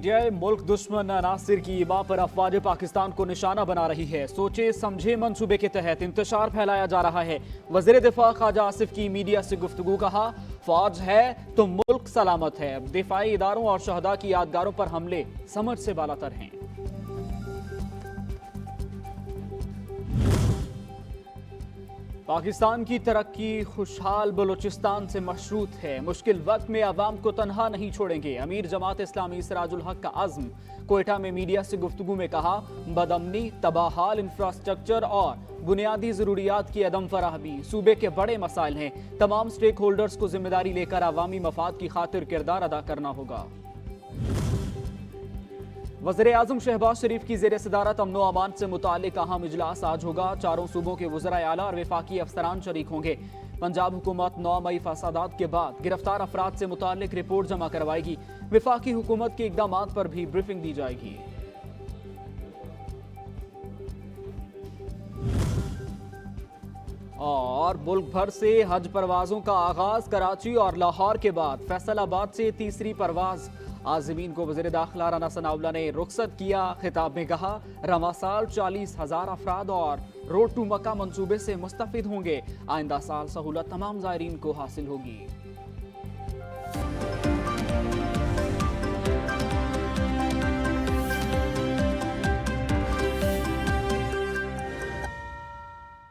PTI मुल्क दुश्मन नासिर की ईबा पर अफवाज पाकिस्तान को निशाना बना रही है। सोचे समझे मंसूबे के तहत इंतशार फैलाया जा रहा है। वज़ीर दिफा ख्वाजा आसिफ की मीडिया से गुफ्तगू, कहा फौज है तो मुल्क सलामत है। दिफाई इदारों और शहदा की यादगारों पर हमले समझ से बालातर हैं। पाकिस्तान की तरक्की खुशहाल बलूचिस्तान से मशरूत है। मुश्किल वक्त में अवाम को तनहा नहीं छोड़ेंगे। अमीर जमात इस्लामी सिराजुल हक का अज़्म कोयटा में मीडिया से गुफ्तगू में कहा, बदअमनी, तबाहाल इंफ्रास्ट्रक्चर और बुनियादी ज़रूरियात की अदम फराहमी सूबे के बड़े मसाइल हैं। तमाम स्टेक होल्डर्स को जिम्मेदारी लेकर अवामी मफाद की खातिर किरदार अदा करना होगा। वज़ीर आज़म शहबाज शरीफ की ज़ेर सदारत अमन व अमान से मुताल्लिक़ अहम इजलास आज होगा। चारों सूबों के वज़राए आला और वफाकी अफसरान शरीक होंगे। पंजाब हुकूमत 9 मई फसादात के बाद गिरफ्तार अफराद से मुताल्लिक़ रिपोर्ट जमा करवाएगी। वफाकी हुकूमत के इक़दामात पर भी ब्रीफिंग दी जाएगी। और मुल्क भर से हज परवाजों का आगाज कराची और लाहौर के बाद फैसलाबाद से तीसरी परवाज। आज़मीन को वज़ीर दाखिला राना सनाउल्लाह ने रुखसत किया। खिताब में कहा, रवां साल 40,000 अफराद और रोड टू मक्का मंसूबे से मुस्तफ़िद होंगे। आइंदा साल सहूलत तमाम ज़ायरीन को हासिल होगी।